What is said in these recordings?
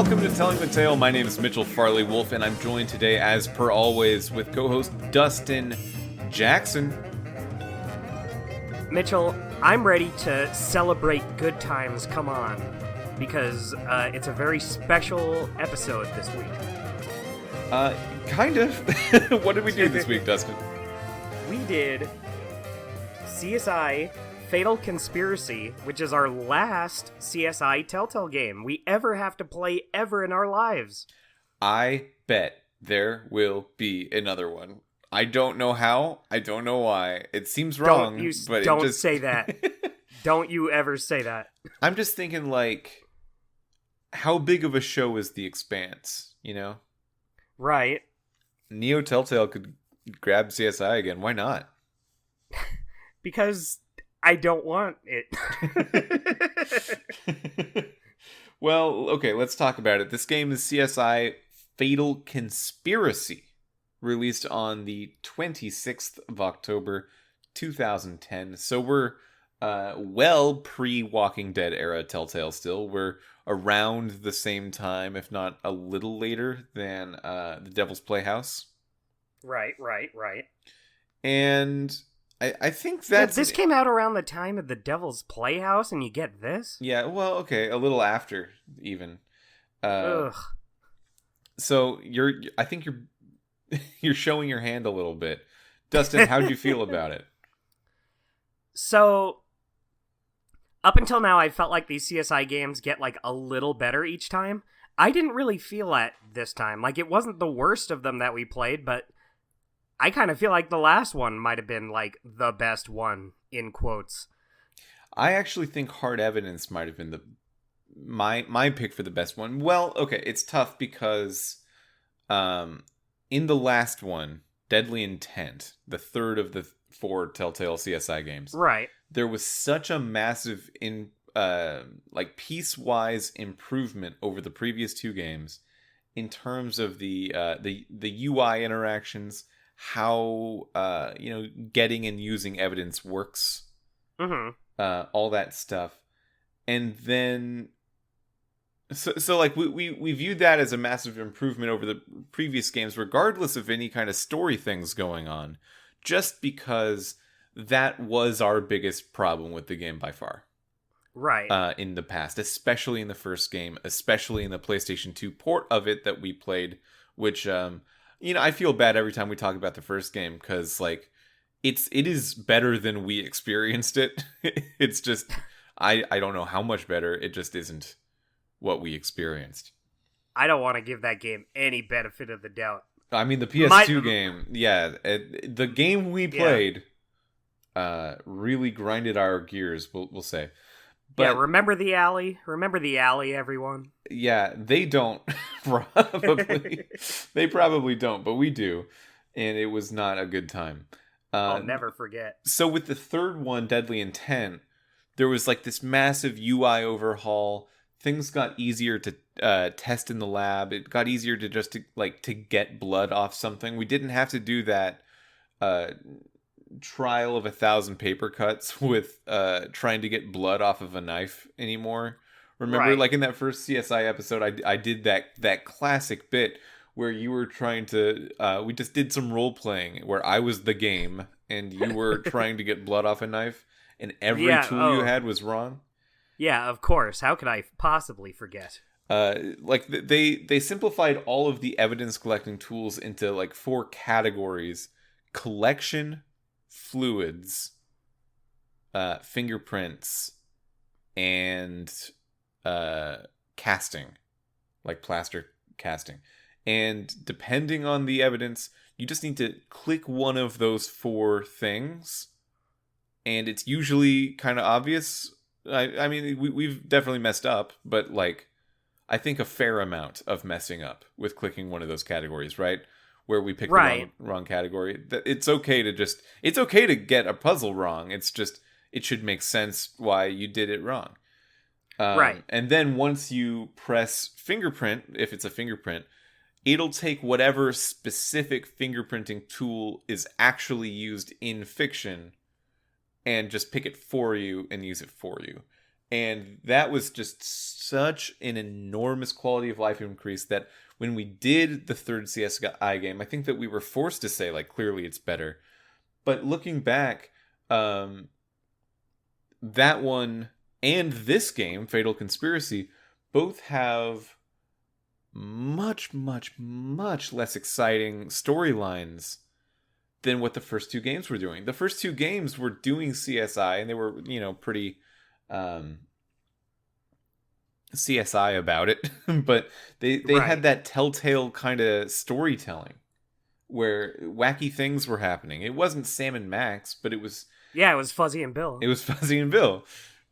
Welcome to Telling the Tale. My name is Mitchell Farley Wolfe, and I'm joined today, as per always, with co-host Dustin Jackson. Mitchell, I'm ready to celebrate good times, come on, because it's a very special episode this week. Kind of. What did we do this week, Dustin? We did CSI Fatal Conspiracy, which is our last CSI Telltale game we ever have to play ever in our lives. I bet there will be another one. I don't know how. I don't know why. It seems wrong, but don't it just... say that. Don't you ever say that. I'm just thinking, like, how big of a show is The Expanse, you know? Right. Neo Telltale could grab CSI again. Why not? Because I don't want it. Well, okay, let's talk about it. This game is CSI Fatal Conspiracy, released on the 26th of October, 2010. So we're well pre-Walking Dead era Telltale still. We're around the same time, if not a little later, than The Devil's Playhouse. Right. And I think that's... this came out around the time of The Devil's Playhouse, and you get this? Yeah, well, okay, a little after, even. Ugh. So, I think you're showing your hand a little bit. Dustin, how'd you feel about it? So, up until now, I felt like these CSI games get, like, a little better each time. I didn't really feel that this time. Like, it wasn't the worst of them that we played, but I kind of feel like the last one might have been, like, the best one, in quotes. I actually think Hard Evidence might have been my pick for the best one. Well, okay, it's tough because in the last one, Deadly Intent, the third of the 4 Telltale CSI games, right, there was such a massive piecewise improvement over the previous 2 games in terms of the UI interactions, how getting and using evidence works, all that stuff, and then so like we viewed that as a massive improvement over the previous games, regardless of any kind of story things going on, just because that was our biggest problem with the game by far. Right. In the past, especially in the first game, especially in the PlayStation 2 port of it that we played, which I feel bad every time we talk about the first game, because like it is better than we experienced it. It's just I don't know how much better. It just isn't what we experienced. I don't want to give that game any benefit of the doubt. I mean, the PS2 game, yeah, the game we played really grinded our gears, we'll say. But, yeah, remember the alley? Remember the alley, everyone? Yeah, they don't, probably. They probably don't, but we do. And it was not a good time. I'll never forget. So with the third one, Deadly Intent, there was like this massive UI overhaul. Things got easier to test in the lab. It got easier to get blood off something. We didn't have to do that trial of 1,000 paper cuts with trying to get blood off of a knife anymore. Remember, right, like in that first CSI episode, I did that classic bit where you were trying to we just did some role playing where I was the game and you were trying to get blood off a knife, and every tool you had was wrong. Yeah, of course. How could I possibly forget? They simplified all of the evidence collecting tools into like 4 categories: collection, fluids, fingerprints, and casting, like plaster casting. And depending on the evidence, you just need to click one of those 4 things, and it's usually kind of obvious. I mean, we've definitely messed up, but like, I think a fair amount of messing up with clicking one of those categories, right? Where we pick the wrong category. It's okay to get a puzzle wrong. It's just, it should make sense why you did it wrong. Right. And then once you press fingerprint, if it's a fingerprint, it'll take whatever specific fingerprinting tool is actually used in fiction and just pick it for you and use it for you. And that was just such an enormous quality of life increase that when we did the third CSI game, I think that we were forced to say, like, clearly it's better. But looking back, that one and this game, Fatal Conspiracy, both have much, much, much less exciting storylines than what the first two games were doing. The first two games were doing CSI, and they were, pretty CSI about it, but they Right. had that Telltale kind of storytelling where wacky things were happening. It wasn't Sam and Max, but it was Fuzzy and Bill. It was Fuzzy and Bill.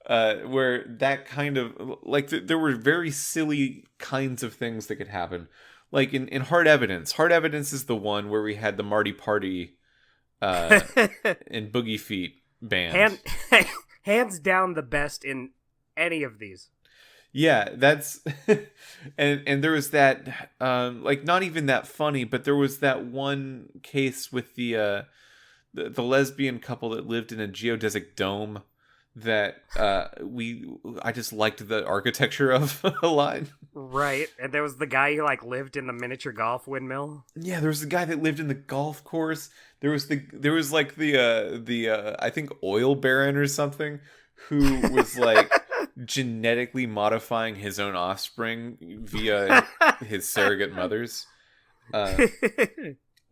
Where that kind of, like, there were very silly kinds of things that could happen. Like in Hard Evidence. Hard Evidence is the one where we had the Marty Party and Boogie Feet band. Hands down the best in any of these. Yeah, that's and there was that like, not even that funny, but there was that one case with the lesbian couple that lived in a geodesic dome that I just liked the architecture of a lot. Right. And there was the guy who lived in the miniature golf windmill. Yeah, there was the guy that lived in the golf course. There was the I think oil baron or something who was like genetically modifying his own offspring via his surrogate mothers.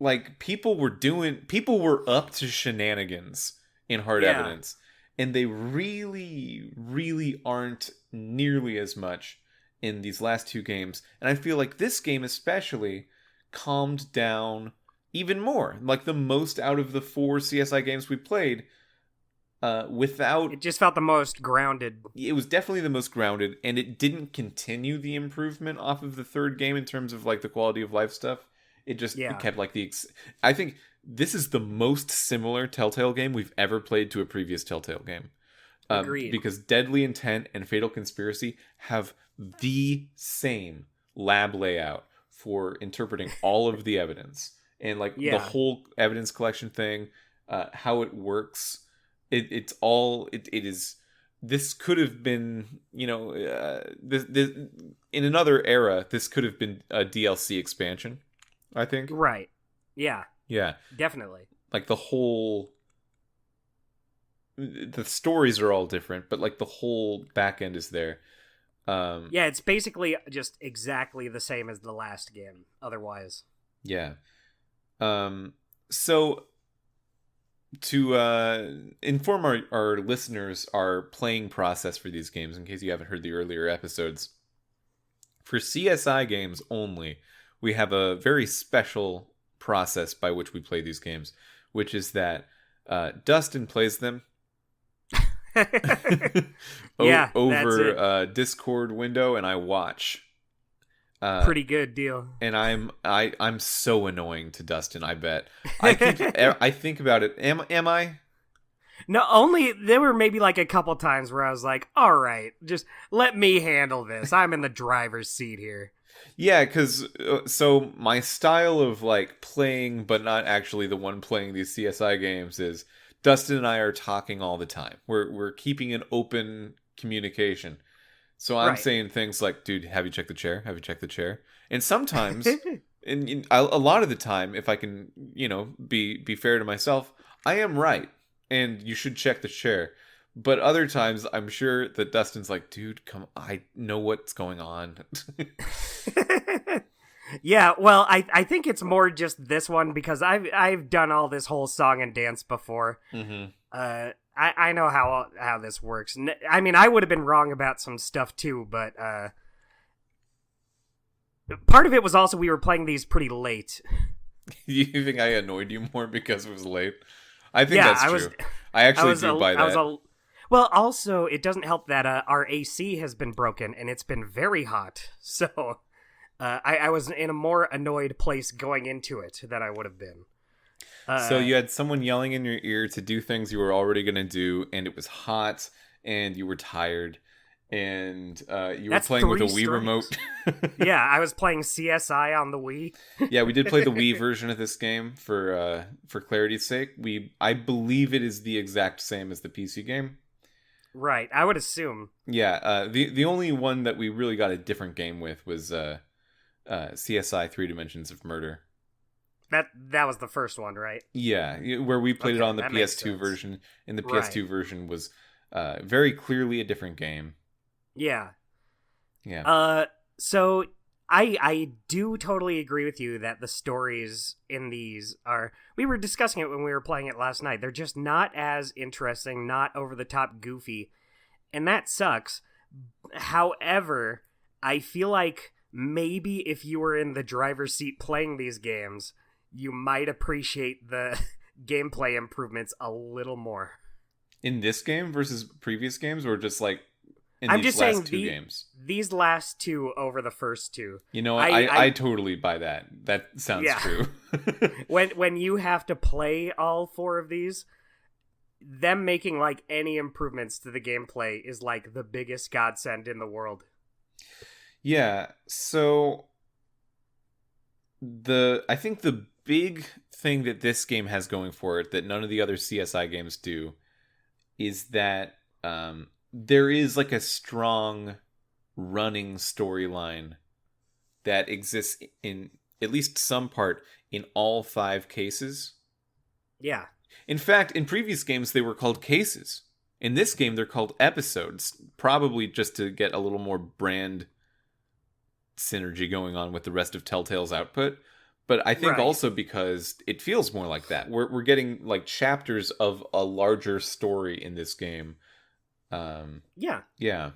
Like, people were up to shenanigans in Hard Evidence, and they really, really aren't nearly as much in these last two games. And I feel like this game especially calmed down even more. Like, the most out of the 4 CSI games we played, without... It just felt the most grounded. It was definitely the most grounded, and it didn't continue the improvement off of the third game in terms of, like, the quality of life stuff. It just it kept, like, I think this is the most similar Telltale game we've ever played to a previous Telltale game. Agreed. Because Deadly Intent and Fatal Conspiracy have the same lab layout for interpreting all of the evidence. And, like, the whole evidence collection thing, how it works, it is... This could have been, this in another era, this could have been a DLC expansion, I think. Right. Yeah. Yeah. Definitely. Like, the stories are all different, but, like, the whole back end is there. Yeah, it's basically just exactly the same as the last game, otherwise. Yeah. So, to inform our listeners our playing process for these games, in case you haven't heard the earlier episodes, for CSI games only, we have a very special process by which we play these games, which is that Dustin plays them over a Discord window, and I watch. Pretty good deal. And I'm so annoying to Dustin, I bet. I think about it. Am I? No, only there were maybe like a couple times where I was like, all right, just let me handle this. I'm in the driver's seat here. Yeah, because so my style of, like, playing but not actually the one playing these CSI games is Dustin and I are talking all the time. We're keeping an open communication. So I'm saying things like, dude, have you checked the chair? Have you checked the chair? And sometimes, and a lot of the time, if I can, be fair to myself, I am right. And you should check the chair. But other times, I'm sure that Dustin's like, dude, come on, I know what's going on. Yeah, well, I think it's more just this one because I've done all this whole song and dance before. Mm-hmm. I know how this works. I mean, I would have been wrong about some stuff too, but part of it was also we were playing these pretty late. You think I annoyed you more because it was late? I think that's true. I actually do buy that. Well, also, it doesn't help that our AC has been broken, and it's been very hot. So I was in a more annoyed place going into it than I would have been. So you had someone yelling in your ear to do things you were already going to do, and it was hot, and you were tired, and you were playing with a Wii remote. Yeah, I was playing CSI on the Wii. Yeah, we did play the Wii version of this game for clarity's sake. I believe it is the exact same as the PC game. Right, I would assume. Yeah, the only one that we really got a different game with was CSI 3 Dimensions of Murder. That was the first one, right? Yeah, where we played it Okay, on the that makes PS2 sense. version, and the Right. PS2 version was very clearly a different game. Yeah. Yeah. So I do totally agree with you that the stories in these are, we were discussing it when we were playing it last night. They're just not as interesting, not over the top goofy, and that sucks. However, I feel like maybe if you were in the driver's seat playing these games, you might appreciate the gameplay improvements a little more. In this game versus previous games, or just like in I'm these just last saying two games? these last two over the first two. You know what? I I totally buy that. That sounds yeah. true. When you have to play all four of these, them making like any improvements to the gameplay is like the biggest godsend in the world. Yeah, so I think the big thing that this game has going for it that none of the other CSI games do is that there is like a strong running storyline that exists in at least some part in all 5 cases. Yeah. In fact, in previous games they were called cases. In this game they're called episodes, probably just to get a little more brand synergy going on with the rest of Telltale's output. But I think Right. also because it feels more like that. We're getting like chapters of a larger story in this game. Yeah. Yeah.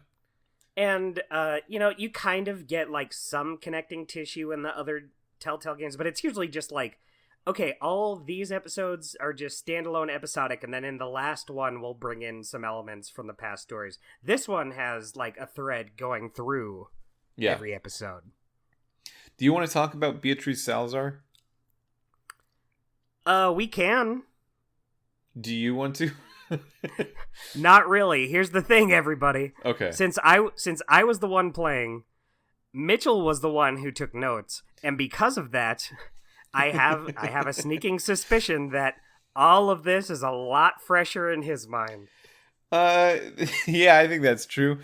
And you kind of get like some connecting tissue in the other Telltale games, but it's usually just like, okay, all these episodes are just standalone episodic, and then in the last one we'll bring in some elements from the past stories. This one has like a thread going through Yeah. every episode. Do you want to talk about Beatrice Salazar? We can. Do you want to? Not really. Here's the thing, everybody. Okay. Since I was the one playing, Mitchell was the one who took notes, and because of that, I have a sneaking suspicion that all of this is a lot fresher in his mind. Yeah, I think that's true.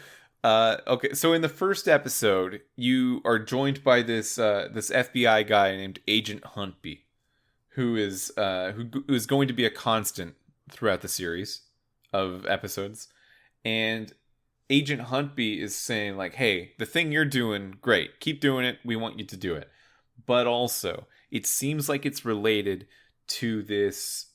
Okay, so in the first episode, you are joined by this FBI guy named Agent Huntby, who is going to be a constant throughout the series of episodes. And Agent Huntby is saying like, "Hey, the thing you're doing, great. Keep doing it. We want you to do it." But also, it seems like it's related to this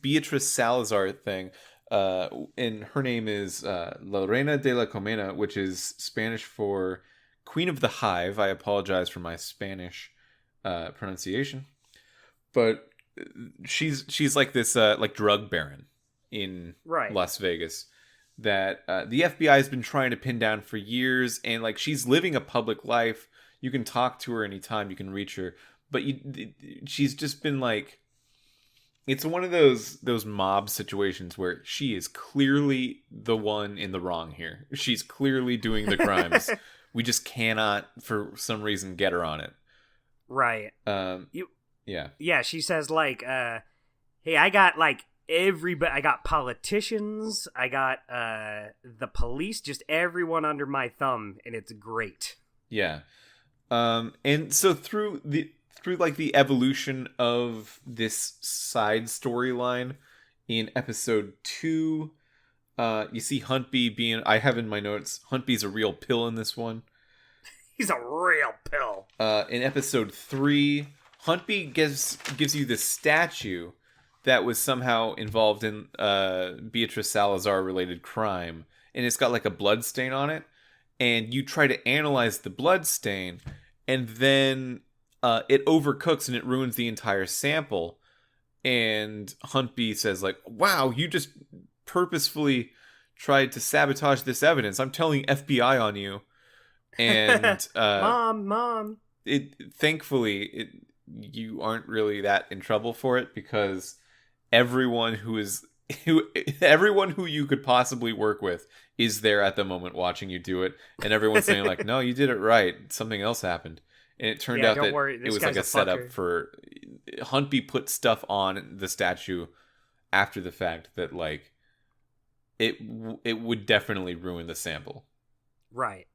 Beatrice Salazar thing. And her name is La Reina de la Comena, which is Spanish for Queen of the Hive. I apologize for my Spanish pronunciation, but she's like this like drug baron in Right. Las Vegas that the FBI has been trying to pin down for years, and like she's living a public life. You can talk to her anytime, you can reach her, but she's just been like, it's one of those mob situations where she is clearly the one in the wrong here. She's clearly doing the crimes. We just cannot, for some reason, get her on it. Right. You, yeah. Yeah, she says like, hey, I got like everybody, I got politicians, I got the police, just everyone under my thumb, and it's great. Yeah. And so through like the evolution of this side storyline in episode 2, you see Huntby being, I have in my notes, Huntby's a real pill in this one. He's a real pill. In episode 3, Huntby gives you this statue that was somehow involved in Beatrice Salazar related crime, and it's got like a blood stain on it, and you try to analyze the blood stain, and then it overcooks and it ruins the entire sample. And Huntby says like, "Wow, you just purposefully tried to sabotage this evidence. I'm telling FBI on you." And Mom. Thankfully you aren't really that in trouble for it, because everyone who you could possibly work with is there at the moment watching you do it, and everyone's saying like, "No, you did it right. Something else happened." And it turned out that it was like a setup for Huntby put stuff on the statue after the fact that like it would definitely ruin the sample. Right.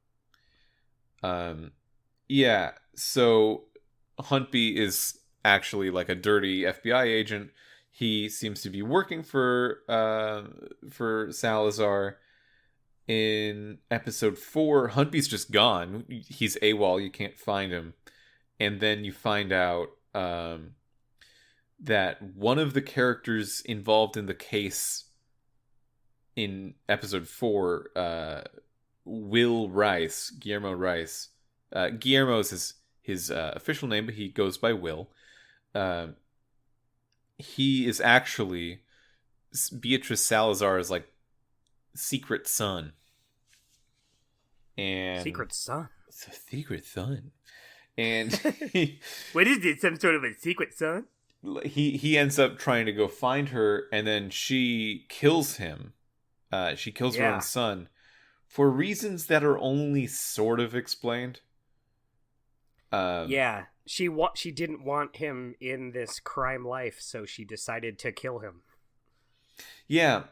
Yeah. So Huntby is actually like a dirty FBI agent. He seems to be working for Salazar. In episode 4, Huntby's just gone. He's AWOL. You can't find him. And then you find out that one of the characters involved in the case in episode 4, Guillermo Rice. Guillermo is his official name, but he goes by Will. He is actually Beatrice Salazar's like secret son. And Secret son. It's a secret son. And what is it? Some sort of a secret son? He ends up trying to go find her, and then she kills him. She kills her own son for reasons that are only sort of explained. She didn't want him in this crime life, so she decided to kill him. Yeah.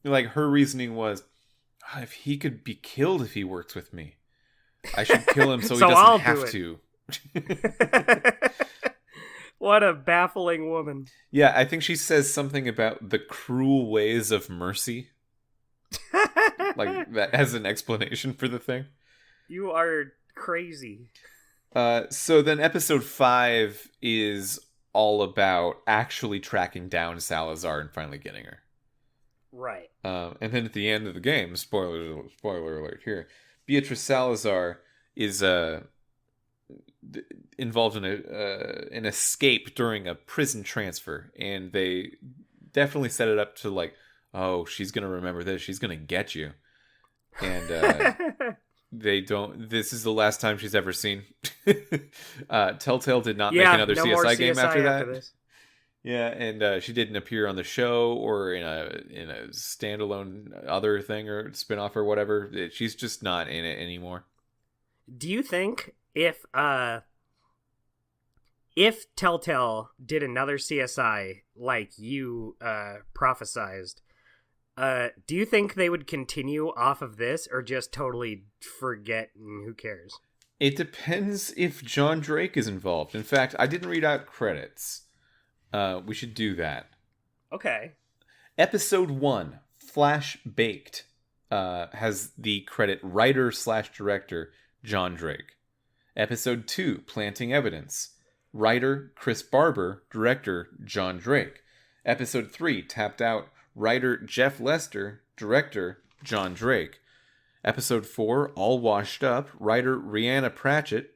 Like, her reasoning was, if he could be killed if he works with me, I should kill him so he doesn't have to. What a baffling woman. Yeah, I think she says something about the cruel ways of mercy. Like, that as an explanation for the thing. You are crazy. So then episode 5 is all about actually tracking down Salazar and finally getting her. Right. And then at the end of the game, spoiler alert here, Beatrice Salazar is involved in an escape during a prison transfer, and they definitely set it up to like, oh, she's gonna remember this, she's gonna get you, and they don't. This is the last time she's ever seen. Telltale did not make another CSI game after that. Yeah, and she didn't appear on the show or in a standalone other thing or spinoff or whatever. She's just not in it anymore. Do you think if Telltale did another CSI like you prophesized, do you think they would continue off of this or just totally forget and who cares? It depends if John Drake is involved. In fact, I didn't read out credits. We should do that. Okay. Episode 1, Flash Baked, has the credit writer/director John Drake. Episode 2, Planting Evidence, writer Chris Barber, director John Drake. Episode 3, Tapped Out, writer Jeff Lester, director John Drake. Episode 4, All Washed Up, writer Rhianna Pratchett,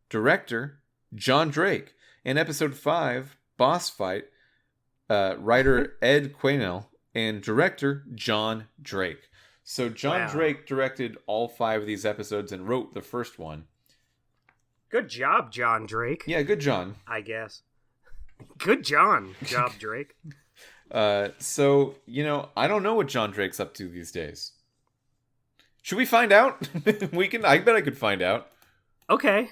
director John Drake. And episode 5, Boss Fight, writer Ed Quaynell, and director John Drake. So John Drake directed all 5 of these episodes and wrote the first one. Good job, John Drake. Yeah, good John. I guess. Good job, Drake. So, I don't know what John Drake's up to these days. Should we find out? I bet I could find out. Okay.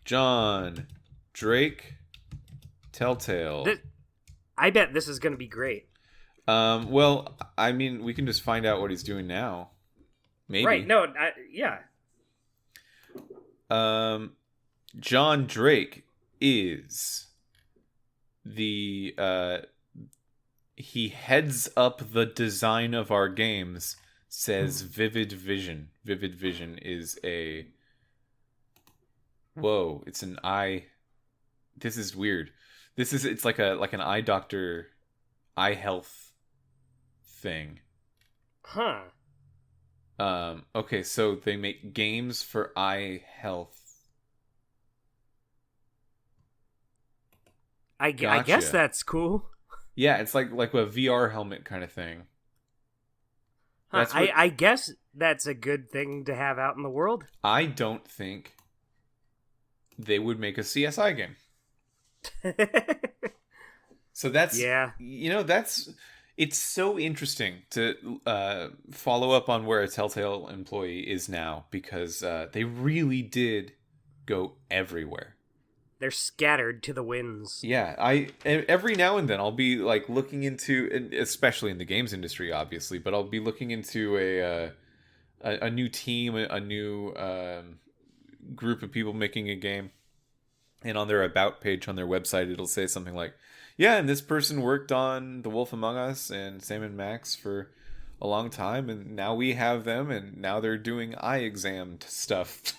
John Drake, Telltale. I bet this is going to be great. Well, I mean, we can just find out what he's doing now. Maybe. Right, no, yeah. John Drake is the, he heads up the design of our games, says Vivid Vision. Vivid Vision is it's an eye. This is weird. It's like an eye doctor, eye health thing. Huh. Okay, so they make games for eye health. I guess that's cool. Yeah, it's like a VR helmet kind of thing. Huh, I guess that's a good thing to have out in the world. I don't think they would make a CSI game. So that's it's so interesting to follow up on where a Telltale employee is now, because they really did go everywhere. They're scattered to the winds. Yeah, every now and then I'll be like looking into, and especially in the games industry, obviously, but I'll be looking into a new team, a new group of people making a game, and on their about page on their website, it'll say something like, "Yeah, and this person worked on The Wolf Among Us and Sam & Max for a long time, and now we have them, and now they're doing eye exam stuff."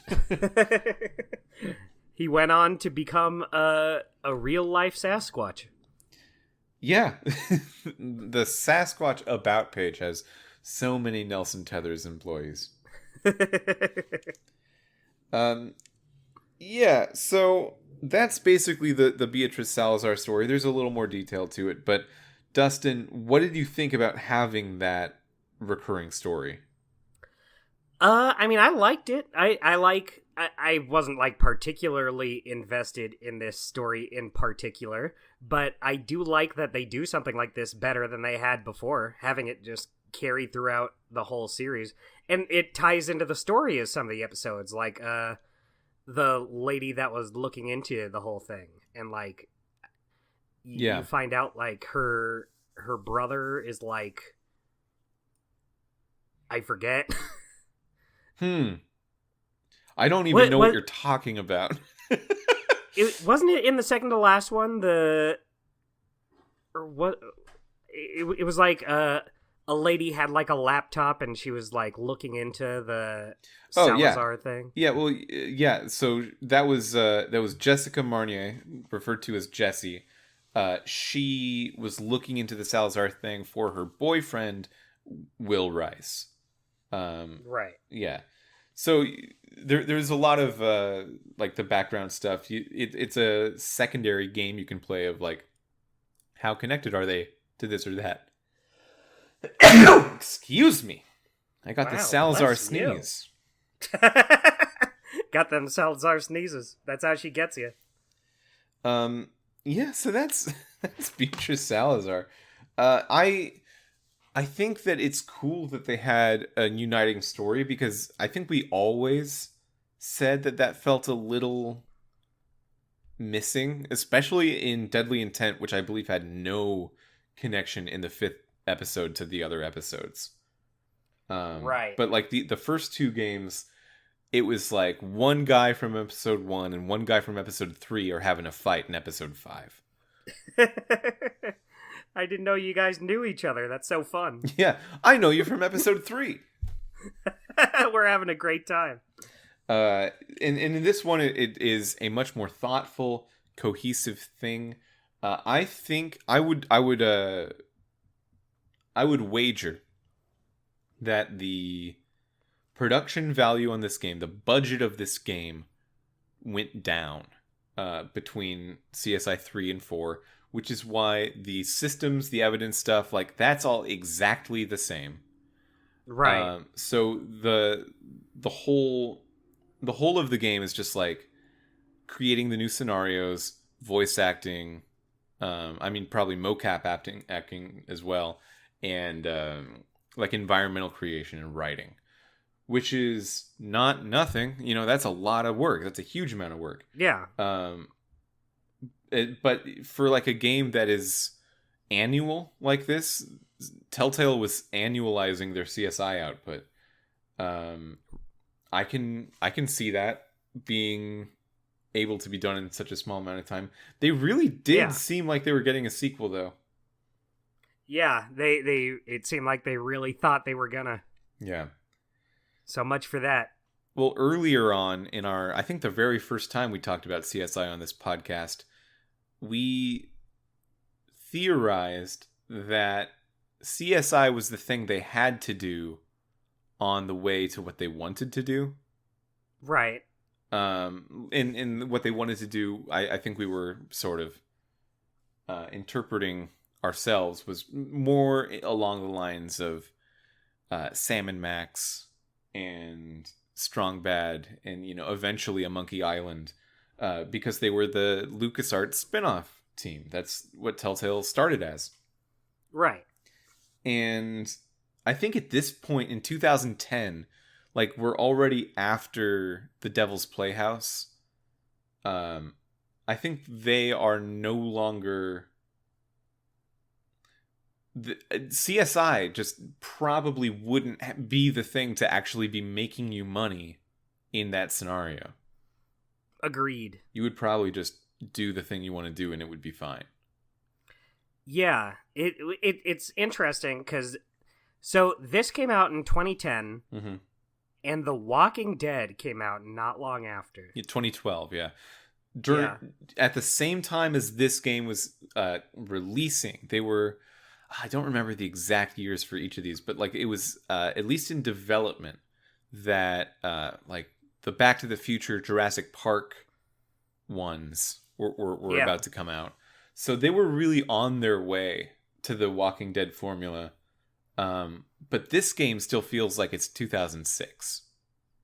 He went on to become a real life Sasquatch. Yeah, the Sasquatch about page has so many Nelson Tethers employees. Yeah, so that's basically the Beatrice Salazar story. There's a little more detail to it, but Dustin, what did you think about having that recurring story? I mean, I liked it. I wasn't like particularly invested in this story in particular, but I do like that they do something like this better than they had before, having it just carry throughout the whole series. And it ties into the story of some of the episodes, like the lady that was looking into the whole thing, and like you find out like her brother is like, I forget. I don't even know what you're talking about. Wasn't it in the second to last one? Or what? It was like a lady had like a laptop and she was like looking into the Salazar thing. Yeah, well, yeah. So that was Jessica Marnier, referred to as Jessie. She was looking into the Salazar thing for her boyfriend, Will Rice. Right. Yeah. So there's a lot of like the background stuff. It's a secondary game you can play of like how connected are they to this or that. Excuse me. I got the Salazar sneeze. Got them Salazar sneezes. That's how she gets you. Yeah, so that's Beatrice Salazar. I think that it's cool that they had a uniting story, because I think we always said that felt a little missing, especially in Deadly Intent, which I believe had no connection in the 5th episode to the other episodes. Right. But like the first 2 games, it was like one guy from episode 1 and one guy from episode 3 are having a fight in episode 5. I didn't know you guys knew each other. That's so fun. Yeah, I know you from episode 3. We're having a great time. And in this one, it is a much more thoughtful, cohesive thing. I think I would wager that the production value on this game, the budget of this game, went down between CSI 3 and 4, which is why the systems, the evidence stuff, like that's all exactly the same. Right. So the whole of the game is just like creating the new scenarios, voice acting, I mean probably mocap acting as well, and like environmental creation and writing, which is not nothing. You know, that's a lot of work. That's a huge amount of work. Yeah. But for like a game that is annual like this, Telltale was annualizing their CSI output. I can see that being able to be done in such a small amount of time. They really did seem like they were getting a sequel, though. Yeah, it seemed like they really thought they were gonna. Yeah. So much for that. Well, earlier on in I think the very first time we talked about CSI on this podcast, we theorized that CSI was the thing they had to do on the way to what they wanted to do. Right. In what they wanted to do, I think we were sort of interpreting ourselves was more along the lines of Sam & Max and Strong Bad and, you know, eventually a Monkey Island, because they were the LucasArts spin-off team. That's what Telltale started as. Right. And I think at this point in 2010, like we're already after The Devil's Playhouse. I think they are no longer... CSI just probably wouldn't be the thing to actually be making you money in that scenario. Agreed. You would probably just do the thing you want to do and it would be fine. Yeah, it's interesting because so this came out in 2010, Mm-hmm. and The Walking Dead came out not long after. 2012, yeah. At the same time as this game was releasing, they were... I don't remember the exact years for each of these, but like it was at least in development that like the Back to the Future, Jurassic Park ones were about to come out. So they were really on their way to the Walking Dead formula. But this game still feels like it's 2006.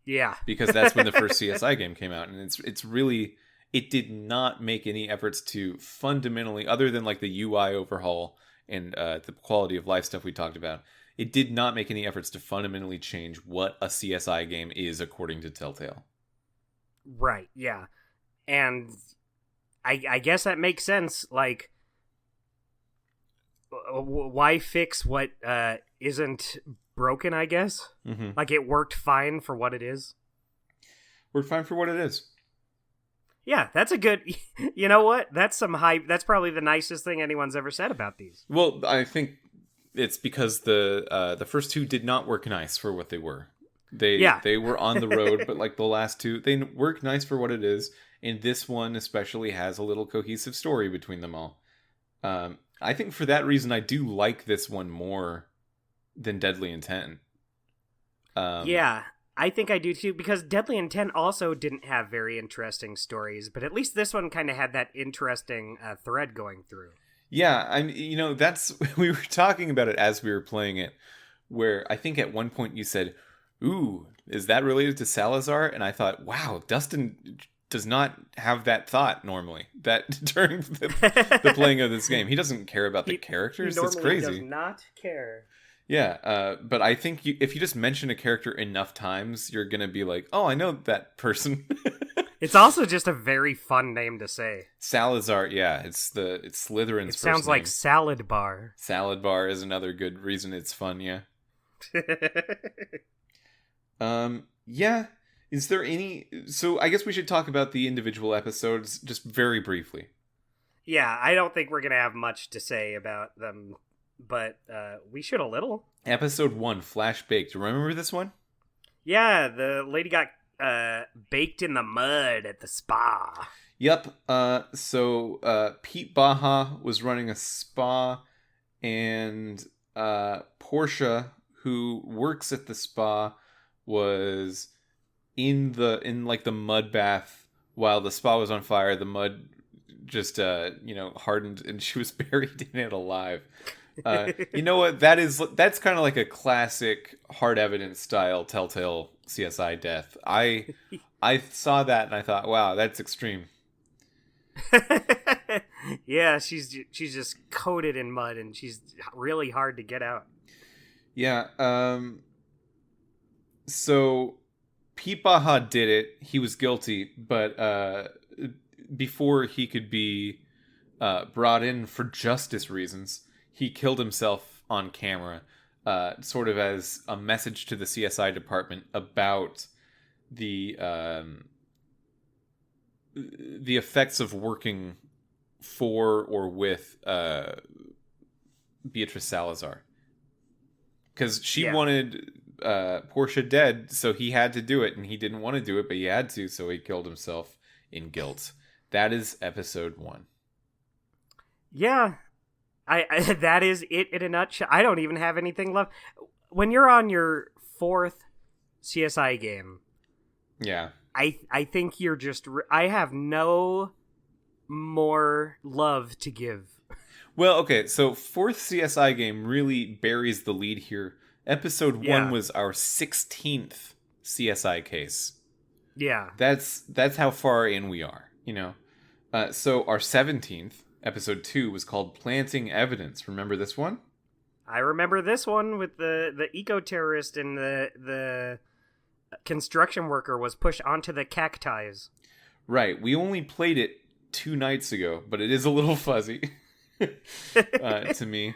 Yeah. Because that's when the first CSI game came out. And it's really... It did not make any efforts to fundamentally, other than like the UI overhaul and the quality of life stuff we talked about, it did not make any efforts to fundamentally change what a CSI game is according to Telltale. Right, yeah. And I guess that makes sense. Like, why fix what isn't broken, I guess? Mm-hmm. Like, it worked fine for what it is. Worked fine for what it is. Yeah, that's a good... You know what? That's some hype. That's probably the nicest thing anyone's ever said about these. Well, I think it's because the first two did not work nice for what they were. They were on the road, but like the last two, they work nice for what it is. And this one especially has a little cohesive story between them all. I think for that reason, I do like this one more than Deadly Intent. Yeah, I think I do too, because Deadly Intent also didn't have very interesting stories, but at least this one kind of had that interesting thread going through. Yeah, that's... We were talking about it as we were playing it, where I think at one point you said, "Ooh, is that related to Salazar?" And I thought, wow, Dustin does not have that thought normally, that during the playing of this game. He doesn't care about the characters. That's crazy. He does not care. Yeah, but I think if you just mention a character enough times, you're going to be like, oh, I know that person. It's also just a very fun name to say. Salazar, yeah, it's Slytherin's first name. It sounds like Salad Bar. Salad Bar is another good reason it's fun, yeah. Yeah, is there any... So I guess we should talk about the individual episodes just very briefly. Yeah, I don't think we're going to have much to say about them, but we should a little. Episode 1, Flash Baked. Remember this one? Yeah, the lady got baked in the mud at the spa. Yep. So Pete Baja was running a spa, and Portia, who works at the spa, was in the mud bath while the spa was on fire. The mud just hardened, and she was buried in it alive. You know what? That's kind of like a classic hard evidence style Telltale CSI death. I saw that and I thought, wow, that's extreme. Yeah, she's just coated in mud and she's really hard to get out. Yeah. So Pete Baja did it. He was guilty, but before he could be brought in for justice reasons, he killed himself on camera, sort of as a message to the CSI department about the effects of working for or with Beatrice Salazar. Because she wanted Portia dead, so he had to do it, and he didn't want to do it, but he had to, so he killed himself in guilt. That is episode 1. Yeah. I that is it in a nutshell. I don't even have anything left. When you're on your 4th CSI game, yeah, I think you're just... I have no more love to give. Well, okay, so 4th CSI game really buries the lead here. Episode 1 was our 16th CSI case. Yeah. That's how far in we are, So our 17th... Episode 2 was called Planting Evidence. Remember this one? I remember this one with the eco-terrorist and the construction worker was pushed onto the cacti. Right. We only played it 2 nights ago, but it is a little fuzzy to me.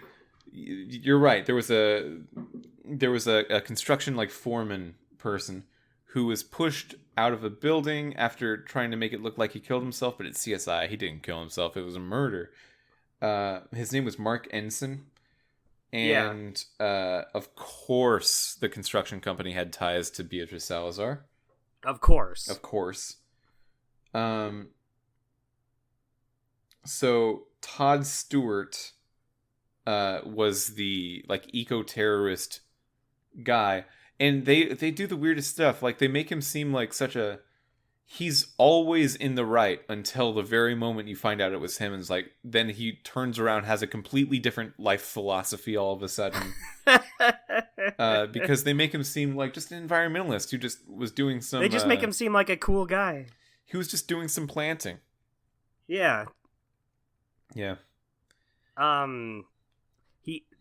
You're right. There was a construction like foreman person who was pushed out of a building after trying to make it look like he killed himself, but it's CSI. He didn't kill himself. It was a murder. His name was Mark Ensign. And of course, the construction company had ties to Beatrice Salazar. Of course. So Todd Stewart was the like eco-terrorist guy, and they do the weirdest stuff. Like they make him seem like he's always in the right until the very moment you find out it was him, and it's like then he turns around, has a completely different life philosophy all of a sudden. Because they make him seem like just an environmentalist who just was doing some. They just make him seem like a cool guy. He was just doing some planting. Yeah. Yeah.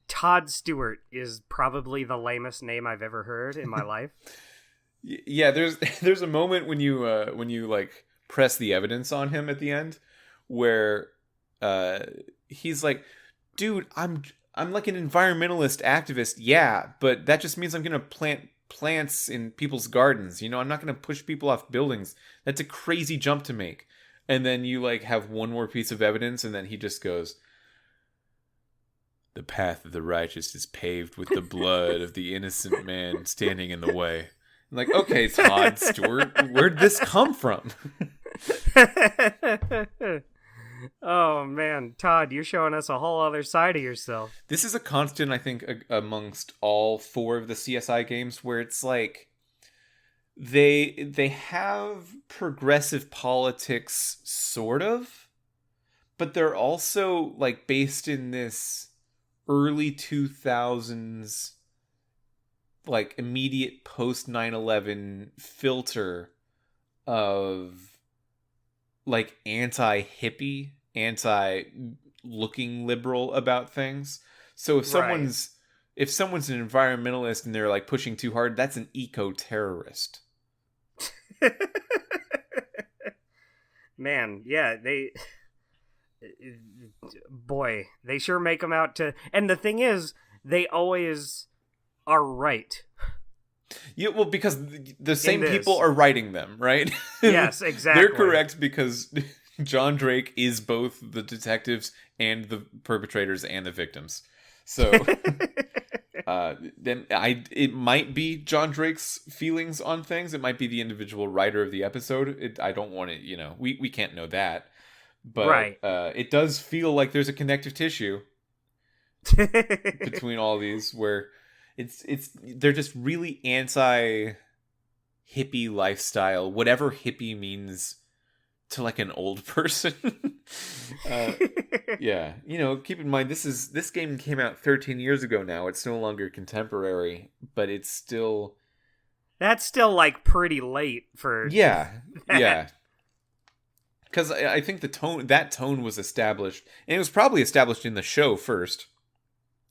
Todd Stewart is probably the lamest name I've ever heard in my life. Yeah, there's a moment when you like press the evidence on him at the end where he's like, dude, I'm like an environmentalist activist, yeah, but that just means I'm gonna plant plants in people's gardens. I'm not gonna push people off buildings. That's a crazy jump to make. And then you like have one more piece of evidence, and then he just goes, "The path of the righteous is paved with the blood of the innocent man standing in the way." I'm like, okay, Todd Stewart, where'd this come from? Oh man, Todd, you're showing us a whole other side of yourself. This is a constant, I think, amongst all 4 of the CSI games, where it's like they have progressive politics, sort of, but they're also like based in this early 2000s like immediate post 9/11 filter of like anti-hippie, anti-looking liberal about things. So if someone's an environmentalist and they're like pushing too hard, that's an eco-terrorist. Man, yeah, they sure make them out to. And the thing is, they always are right. Yeah, well, because the same people are writing them, right? Yes, exactly. They're correct because John Drake is both the detectives and the perpetrators and the victims. So then it might be John Drake's feelings on things. It might be the individual writer of the episode. I don't want to, we can't know that. But it does feel like there's a connective tissue between all these where they're just really anti hippie lifestyle, whatever hippie means to like an old person. Yeah, keep in mind this game came out 13 years ago now. It's no longer contemporary, but it's still that's still like pretty late for yeah. Because I think that tone was established, and it was probably established in the show first.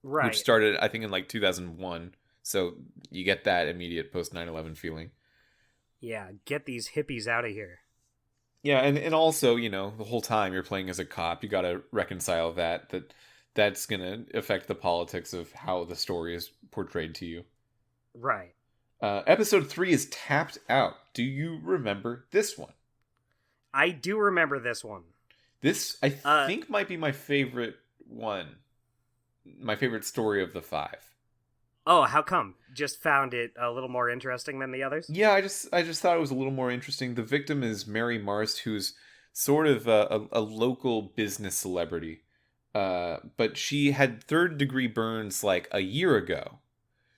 Right. Which started, I think, in like 2001. So you get that immediate post 9/11 feeling. Yeah, get these hippies out of here. Yeah, and also, the whole time you're playing as a cop, you got to reconcile that's going to affect the politics of how the story is portrayed to you. Right. Episode 3 is Tapped Out. Do you remember this one? I do remember this one. This, I think, might be my favorite one. My favorite story of the 5. Oh, how come? Just found it a little more interesting than the others? Yeah, I just thought it was a little more interesting. The victim is Mary Marst, who's sort of a local business celebrity. But she had 3rd-degree burns like a year ago.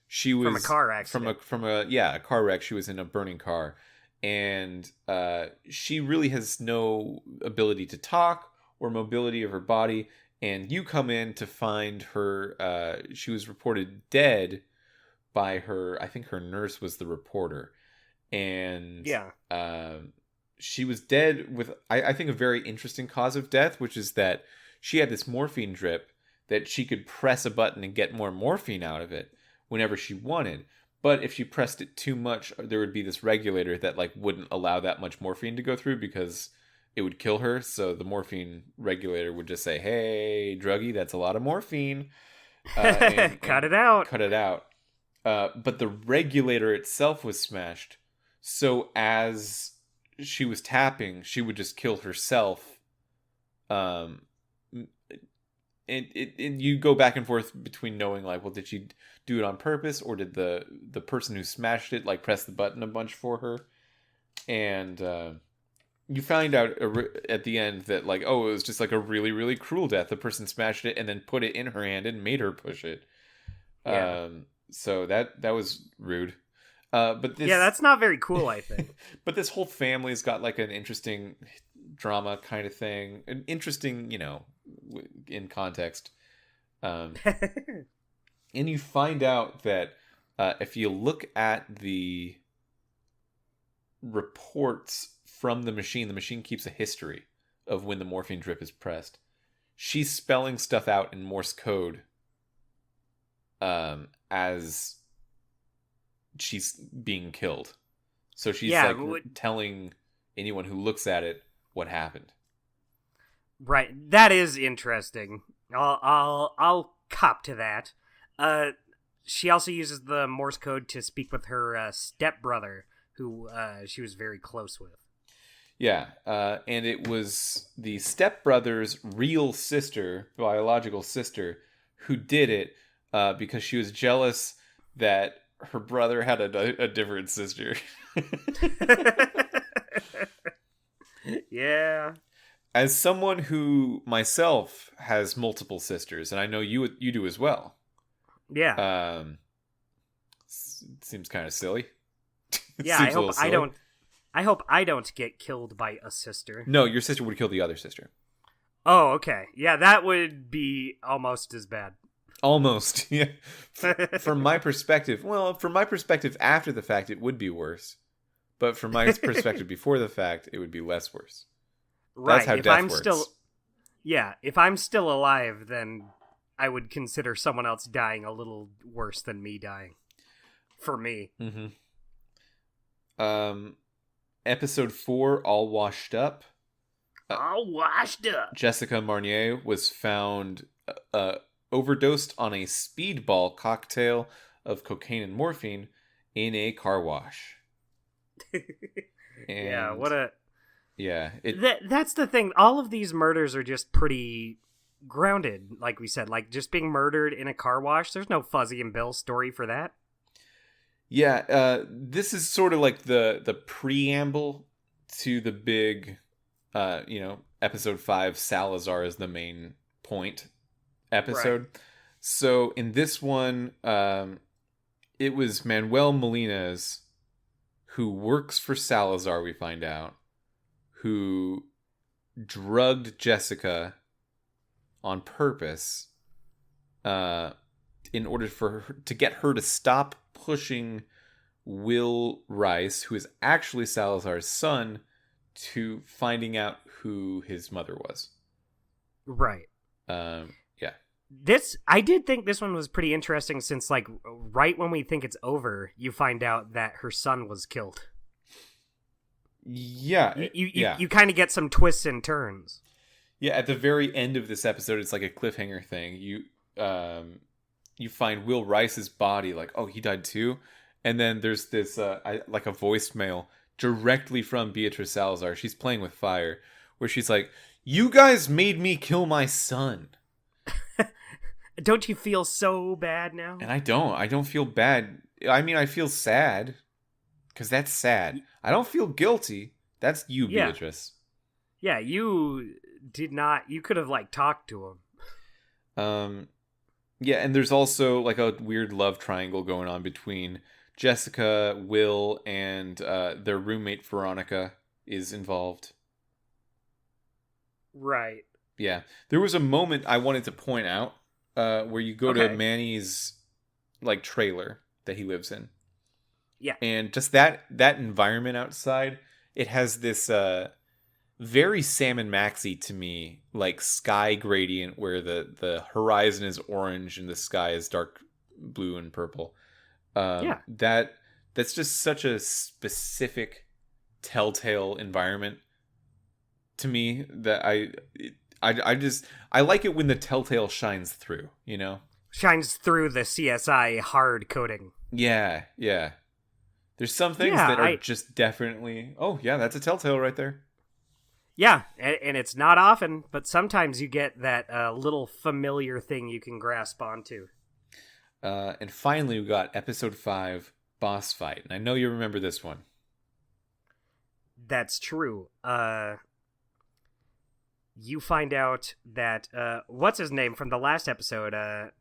She was from a car accident. From a car wreck. She was in a burning car. And she really has no ability to talk or mobility of her body. And you come in to find her, she was reported dead by I think her nurse was the reporter. And she was dead with, I think, a very interesting cause of death, which is that she had this morphine drip that she could press a button and get more morphine out of it whenever she wanted. But if she pressed it too much, there would be this regulator that like wouldn't allow that much morphine to go through because it would kill her. So the morphine regulator would just say, "Hey, druggie, that's a lot of morphine. Cut it out." Cut it out." But the regulator itself was smashed. So as she was tapping, she would just kill herself. And you go back and forth between knowing like, well, did she do it on purpose, or did the person who smashed it like press the button a bunch for her? And you find out at the end that like, oh, it was just like a really, really cruel death. The person smashed it and then put it in her hand and made her push it. Yeah. So that was rude. But this, yeah, that's not very cool, I think. But this whole family's got like an interesting drama kind of thing. An interesting, in context. And you find out that if you look at the reports from the machine keeps a history of when the morphine drip is pressed. She's spelling stuff out in Morse code as she's being killed. So she's telling anyone who looks at it what happened. Right. That is interesting. I'll cop to that. She also uses the Morse code to speak with her stepbrother, who she was very close with. Yeah, and it was the stepbrother's real sister, biological sister, who did it because she was jealous that her brother had a different sister. Yeah. As someone who myself has multiple sisters, and I know you do as well. Yeah. Seems kind of silly. Yeah, I hope I don't get killed by a sister. No, your sister would kill the other sister. Oh, okay. Yeah, that would be almost as bad. Almost, yeah. From my perspective, after the fact, it would be worse. But from my perspective before the fact, it would be less worse. Right. That's how death works. If I'm still alive, then I would consider someone else dying a little worse than me dying. For me. Mm-hmm. Episode 4, All Washed Up. All washed up. Jessica Marnier was found overdosed on a speedball cocktail of cocaine and morphine in a car wash. Yeah, that's the thing. All of these murders are just pretty grounded, like we said. Like, just being murdered in a car wash. There's no Fuzzy and Bill story for that. Yeah, this is sort of like the preamble to the big, episode 5, Salazar is the main point episode. Right. So in this one, it was Manuel Molina's, who works for Salazar, we find out, who drugged Jessica on purpose in order for her, to get her to stop pushing Will Rice, who is actually Salazar's son, to finding out who his mother was. Right. Yeah. I did think this one was pretty interesting since, like, right when we think it's over, you find out that her son was killed. Yeah. You kind of get some twists and turns. Yeah, at the very end of this episode, it's like a cliffhanger thing. You find Will Rice's body, like, oh, he died too? And then there's this, like a voicemail directly from Beatrice Salazar. She's playing with fire, where she's like, you guys made me kill my son. Don't you feel so bad now? And I don't feel bad. I mean, I feel sad, because that's sad. I don't feel guilty. That's you, Beatrice. Yeah, you did not, you could have, like, talked to him. Yeah, and there's also like a weird love triangle going on between Jessica, Will, and their roommate Veronica is involved. Right. Yeah. There was a moment I wanted to point out where you go to Manny's like trailer that he lives in. Yeah. And just that environment outside, it has this very Sam and Maxie to me, like sky gradient where the horizon is orange and the sky is dark blue and purple. That's just such a specific Telltale environment. to me that I like it when the Telltale shines through, you know? Shines through the CSI hard coding. Yeah, yeah. There's some things that are just definitely, oh yeah, that's a Telltale right there. Yeah, and it's not often, but sometimes you get that little familiar thing you can grasp onto. And finally, we got episode 5, Boss Fight. And I know you remember this one. That's true. You find out that, what's his name from the last episode?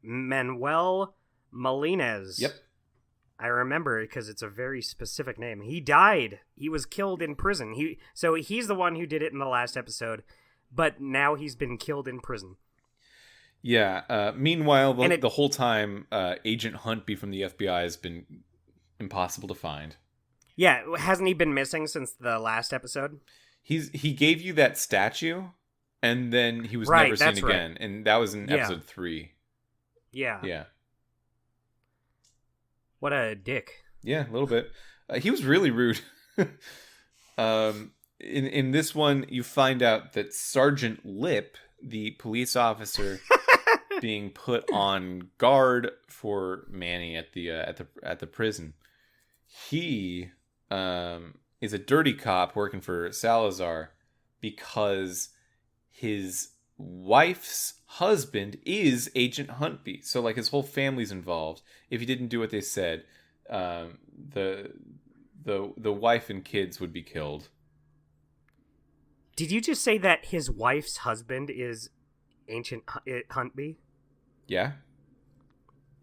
Manuel Malines. Yep. I remember it because it's a very specific name. He died. He was killed in prison. So he's the one who did it in the last episode, but now he's been killed in prison. Yeah. Meanwhile, the whole time, Agent Huntby from the FBI has been impossible to find. Yeah, hasn't he been missing since the last episode? He gave you that statue, and then he was never seen again, and that was in episode 3. Yeah. Yeah. What a dick. Yeah, a little bit. He was really rude. In this one, you find out that Sergeant Lip, the police officer being put on guard for Manny at the prison, he is a dirty cop working for Salazar because his wife's husband is Agent Huntby. So like his whole family's involved. If he didn't do what they said, the wife and kids would be killed. Did you just say that his wife's husband is Agent Huntby? Yeah.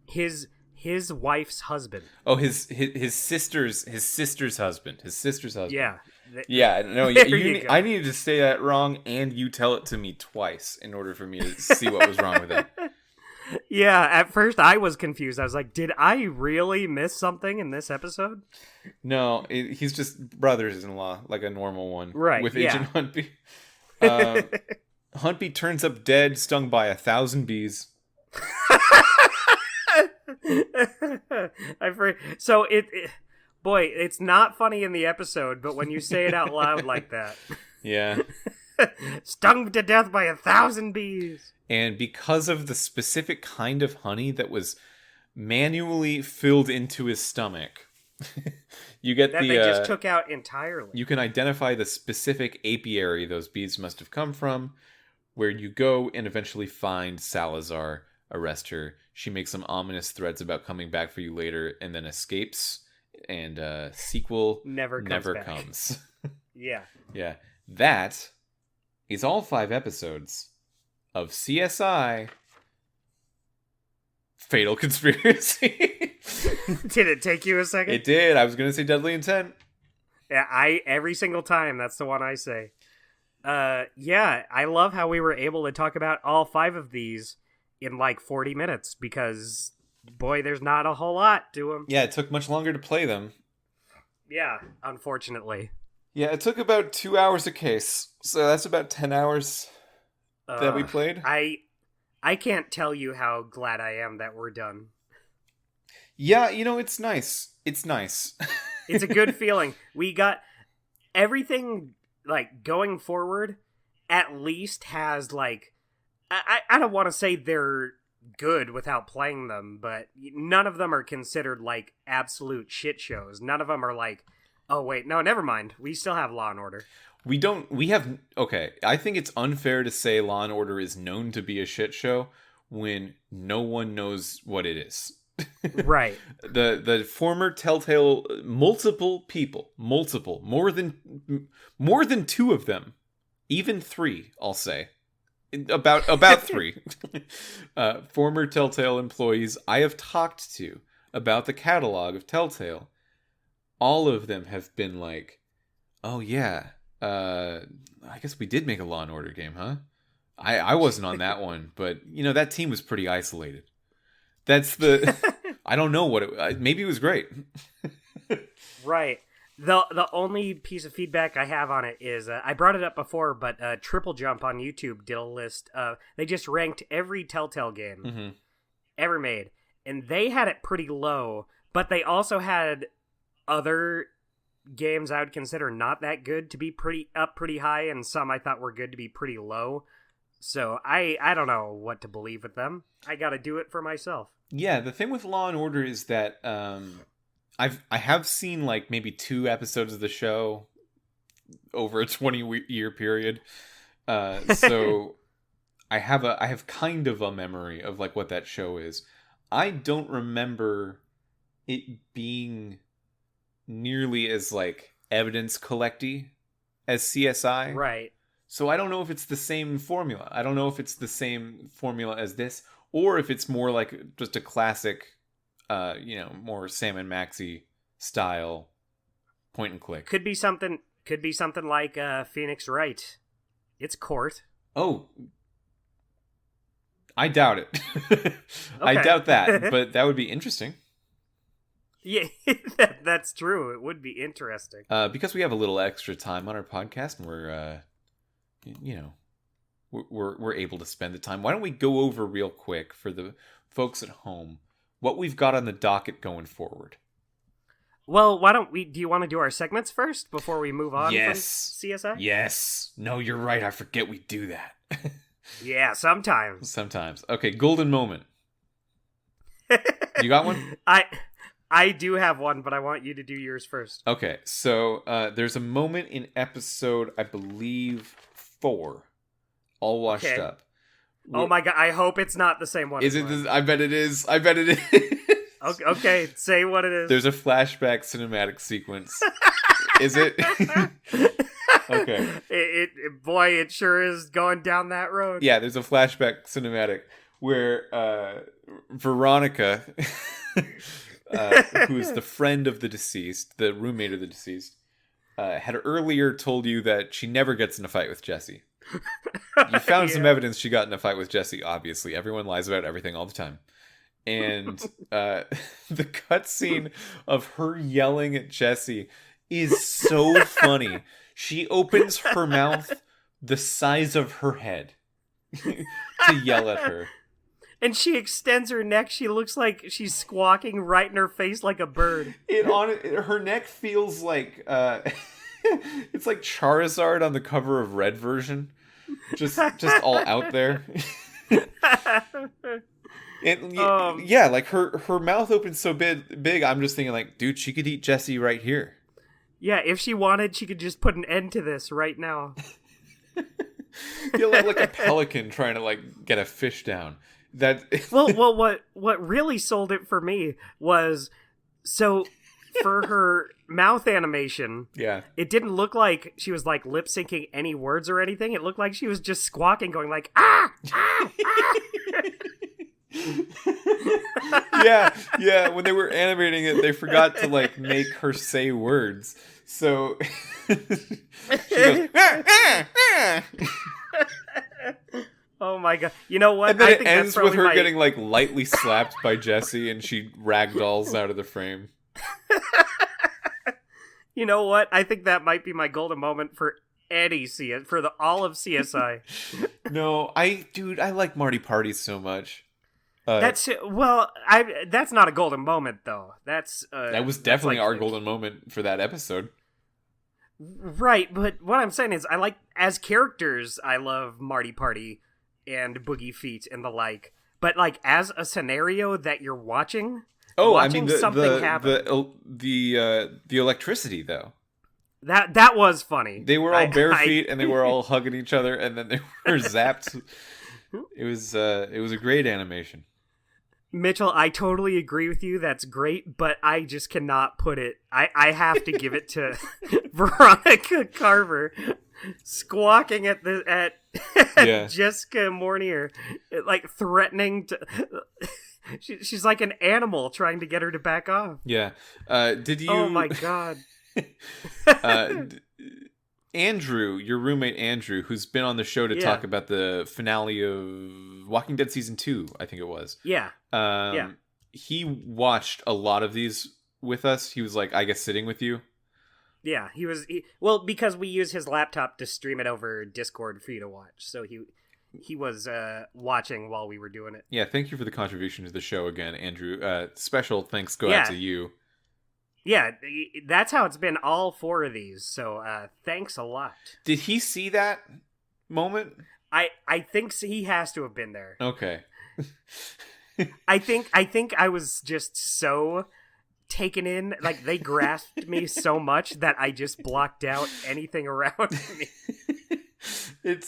His wife's husband. Oh, his sister's husband. His sister's husband. Yeah. Yeah, no, I needed to say that wrong, and you tell it to me twice in order for me to see what was wrong with it. Yeah, at first I was confused. I was like, did I really miss something in this episode? No, he's just brothers-in-law, like a normal one. Right, with Agent Huntby. Huntby turns up dead, stung by 1,000 bees. So boy, it's not funny in the episode, but when you say it out loud like that. Yeah. Stung to death by 1,000 bees. And because of the specific kind of honey that was manually filled into his stomach, you get that they just took out entirely. You can identify the specific apiary those bees must have come from, where you go and eventually find Salazar, arrest her. She makes some ominous threats about coming back for you later, and then escapes. And sequel never comes. Yeah. Yeah. That is all 5 episodes of CSI Fatal Conspiracy. Did it take you a second? It did. I was going to say Deadly Intent. Yeah, every single time, that's the one I say. Yeah, I love how we were able to talk about all 5 of these in like 40 minutes because, boy, there's not a whole lot to them. Yeah, it took much longer to play them. Yeah, unfortunately. Yeah, it took about 2 hours a case, so that's about 10 hours that we played. I can't tell you how glad I am that we're done. Yeah, it's nice. It's nice. It's a good feeling. We got everything, like, going forward, at least has, like, I don't want to say they're good without playing them, but none of them are considered, like, absolute shit shows. None of them are like, oh, wait, no, never mind. We still have Law and Order. Okay, I think it's unfair to say Law and Order is known to be a shit show when no one knows what it is. Right. The former Telltale, multiple people, more than 2 of them, even 3, I'll say. About 3 former Telltale employees I have talked to about the catalog of Telltale. All of them have been like, oh yeah, I guess we did make a Law and Order game, huh? I wasn't on that one, but that team was pretty isolated. That's I don't know what maybe it was great. Right. The only piece of feedback I have on it is, I brought it up before, but Triple Jump on YouTube did a list. They just ranked every Telltale game ever made, and they had it pretty low, but they also had other games I would consider not that good to be pretty high, and some I thought were good to be pretty low. So I don't know what to believe with them. I got to do it for myself. Yeah, the thing with Law and Order is that I have seen like maybe 2 episodes of the show over a 20-year period. So I have kind of a memory of like what that show is. I don't remember it being nearly as like evidence collecty as CSI. Right. So I don't know if it's the same formula. I don't know if it's the same formula as this, or if it's more like just a classic, more Sam and Maxie style point and click. Could be something like Phoenix Wright. It's court. Oh, I doubt it. I Okay. doubt that, but that would be interesting. Yeah, that's true. It would be interesting. Because we have a little extra time on our podcast, and we're able to spend the time. Why don't we go over real quick for the folks at home what we've got on the docket going forward? Well, why don't we? Do you want to do our segments first before we move on from CSI? Yes. No, you're right. I forget we do that. Yeah, sometimes. Sometimes. Okay, golden moment. You got one? I do have one, but I want you to do yours first. Okay, so there's a moment in episode, I believe, 4, All Washed Up. Oh my god, I hope it's not the same one. Is it? I bet it is. I bet it is. Okay, say what it is. There's a flashback cinematic sequence. Is it? Okay. It sure is going down that road. Yeah, there's a flashback cinematic where Veronica, who is the friend of the deceased, the roommate of the deceased, had earlier told you that she never gets in a fight with Jesse. You found some evidence she got in a fight with Jesse, obviously. Everyone lies about everything all the time. And the cutscene of her yelling at Jesse is so funny. She opens her mouth the size of her head to yell at her. And she extends her neck. She looks like she's squawking right in her face like a bird. Her neck feels like it's like Charizard on the cover of Red version, just all out there. Yeah, like her mouth opens so big. I'm just thinking like, dude, she could eat Jesse right here. Yeah, if she wanted, she could just put an end to this right now. You're like a pelican trying to like get a fish down. Well, what really sold it for me was, so for her mouth animation, yeah, it didn't look like she was like lip syncing any words or anything. It looked like she was just squawking, going like ah ah ah. yeah. When they were animating it, they forgot to like make her say words. So she goes, ah, ah, ah. Oh my god! You know what? And then I it think ends that's with her my... getting like lightly slapped by Jesse, and she ragdolls out of the frame. You know what? I think that might be my golden moment for all of CSI. No, I like Marty Party so much. That's not a golden moment though. That was definitely our golden moment for that episode. Right, but what I'm saying is I like, as characters, I love Marty Party and Boogie Feet and the like. But like as a scenario that you're watching, something happen. The electricity though. That was funny. They were all bare feet and they were all hugging each other and then they were zapped. It was a great animation. Mitchell, I totally agree with you. That's great, but I just cannot put it. I have to give it to Veronica Carver squawking at Jessica Mornier, like threatening to. She's like an animal trying to get her to back off. Yeah. Did you? Oh my god. Andrew, your roommate Andrew, who's been on the show to talk about the finale of Walking Dead Season 2, I think it was. Yeah. He watched a lot of these with us. He was like, I guess, sitting with you. Yeah, because we use his laptop to stream it over Discord for you to watch. So he was watching while we were doing it. Yeah, thank you for the contribution to the show again, Andrew. Special thanks go out to you. Yeah, that's how it's been all 4 of these. So thanks a lot. Did he see that moment? I think he has to have been there. Okay. I think I was just so taken in, like they grasped me so much that I just blocked out anything around me.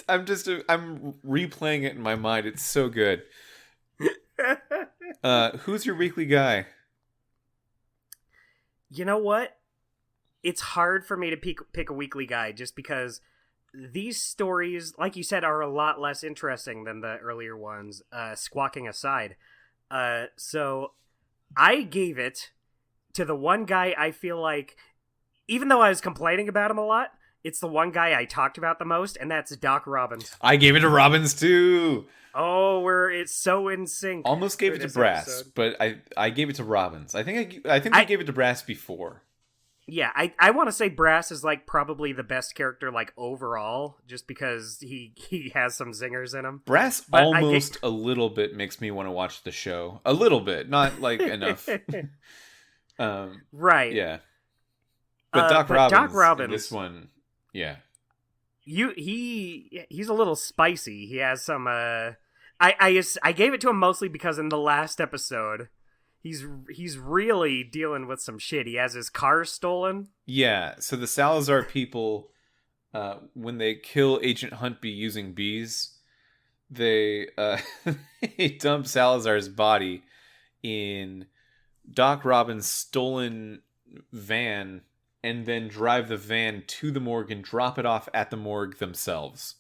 I'm replaying it in my mind. It's so good. Who's your weekly guy? You know what? It's hard for me to pick a weekly guy just because these stories, like you said, are a lot less interesting than the earlier ones, squawking aside. So I gave it to the one guy I feel like, even though I was complaining about him a lot, it's the one guy I talked about the most, and that's Doc Robbins. I gave it to Robbins too. Oh, it's so in sync. Almost gave it to Brass, episode. But I gave it to Robbins. I think I gave it to Brass before. Yeah, I want to say Brass is like probably the best character like overall, just because he has some zingers in him. Brass almost a little bit makes me want to watch the show. A little bit, not like enough. Right. Yeah. But Doc Robbins, in this one, yeah. He's a little spicy. He has some I gave it to him mostly because in the last episode he's really dealing with some shit. He has his car stolen. Yeah, so the Salazar people, when they kill Agent Huntby using bees, they they dump Salazar's body in Doc Robbins' stolen van and then drive the van to the morgue and drop it off at the morgue themselves.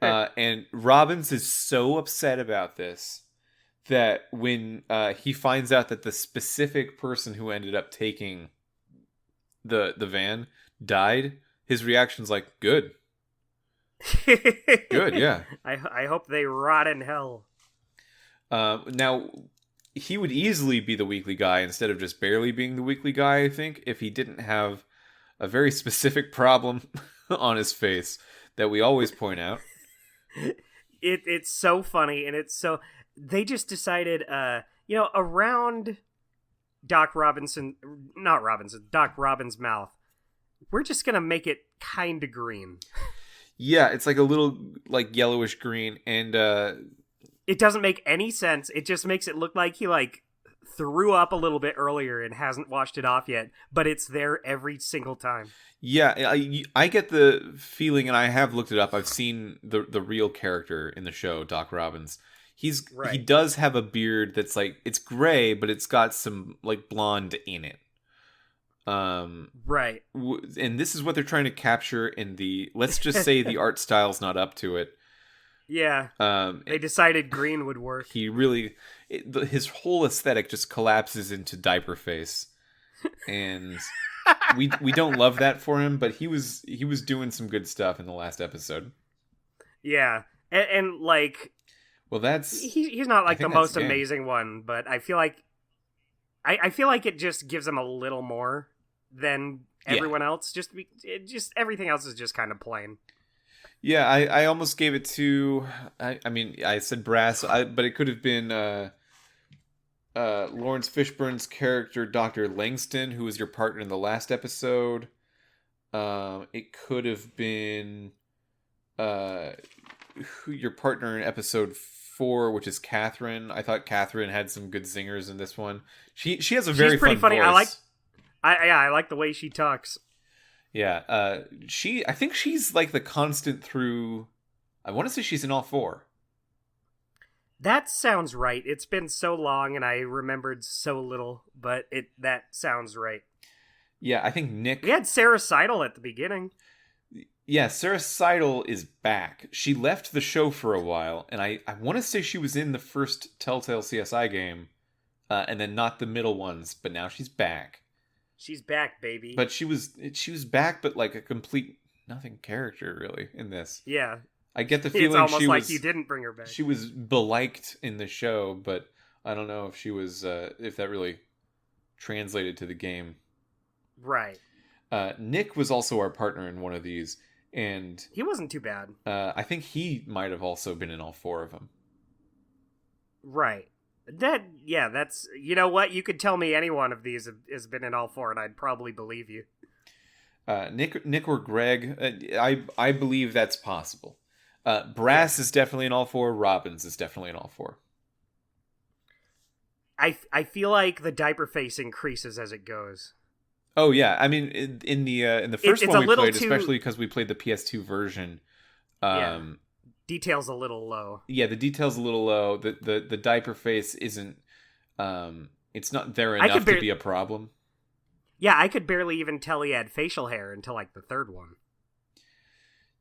And Robbins is so upset about this that when he finds out that the specific person who ended up taking the van died, his reaction's like, good. Good, yeah. I hope they rot in hell. Now, he would easily be the weekly guy instead of just barely being the weekly guy, I think, if he didn't have a very specific problem on his face that we always point out. It's so funny, and it's so... They just decided, around Doc Robbins' mouth, we're just gonna make it kind of green. Yeah, it's like a little, like, yellowish green, and, it doesn't make any sense. It just makes it look like he, like, threw up a little bit earlier and hasn't washed it off yet, but it's there every single time. Yeah, I get the feeling, and I have looked it up, I've seen the real character in the show, Doc Robbins. He does have a beard that's like, it's gray, but it's got some like blonde in it. Right. And this is what they're trying to capture in the, let's just say the art style's not up to it. Yeah. They decided green would work. He really, his whole aesthetic just collapses into diaper face. And we don't love that for him, but he was doing some good stuff in the last episode. Yeah. And like, well, that's... He's not like the most amazing one, but I feel like I feel like it just gives him a little more than everyone else. Just everything else is just kind of plain. Yeah, I almost gave it to... I mean, I said Brass, but it could have been Lawrence Fishburne's character, Dr. Langston, who was your partner in the last episode. It could have been your partner in episode 4, which is Catherine. I thought Catherine had some good zingers in this one. She has a very pretty funny. Voice. I like the way she talks. Yeah, I think she's like the constant through. I want to say she's in all 4. That sounds right. It's been so long and I remembered so little, but that sounds right. Yeah, I think Nick... We had Sarah Seidel at the beginning. Yeah, Sarah Seidel is back. She left the show for a while, and I want to say she was in the first Telltale CSI game, and then not the middle ones, but now she's back. She's back, baby. But she was back, but like a complete nothing character, really, in this. Yeah. I get the feeling it's almost like you didn't bring her back. She was beliked in the show, but I don't know if she was, if that really translated to the game. Right. Nick was also our partner in one of these, and he wasn't too bad. I think he might have also been in all 4 of them. Right. That's, you know what? You could tell me any one of these has been in all four, and I'd probably believe you. Nick or Greg, I believe that's possible. Brass is definitely in all four. Robbins is definitely in all four. I feel like the diaper face increases as it goes. Oh yeah, I mean in the first one we played, especially because we played the PS2 version. Detail's a little low. Yeah, the detail's a little low. The diaper face isn't. It's not there enough to be a problem. Yeah, I could barely even tell he had facial hair until like the third one.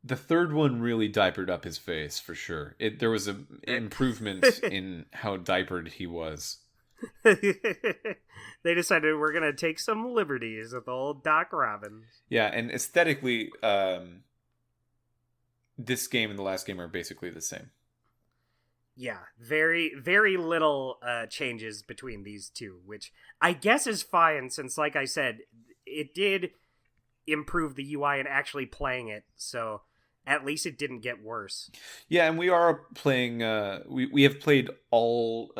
The third one really diapered up his face for sure. There was an improvement in how diapered he was. They decided we're gonna take some liberties with old Doc Robbins. Yeah, and aesthetically, this game and the last game are basically the same. Yeah, very, very little changes between these two, which I guess is fine since, like I said, it did improve the UI and actually playing it, so at least it didn't get worse. Yeah, and we are playing, we have played all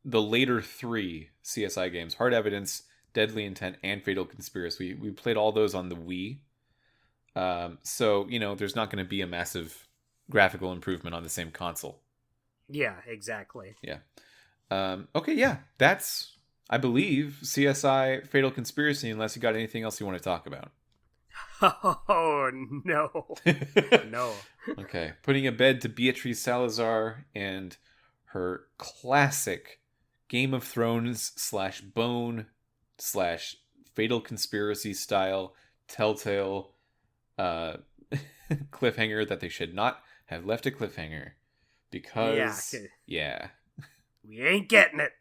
the later three CSI games, Hard Evidence, Deadly Intent, and Fatal Conspiracy. We played all those on the Wii. So, there's not going to be a massive graphical improvement on the same console. Yeah, exactly. Yeah. Okay, yeah. That's, I believe, CSI Fatal Conspiracy, unless you got anything else you want to talk about. Oh, no. No. Okay. Putting a bed to Beatrice Salazar and her classic Game of Thrones / Bone / Fatal Conspiracy style Telltale cliffhanger that they should not have left a cliffhanger because we ain't getting it.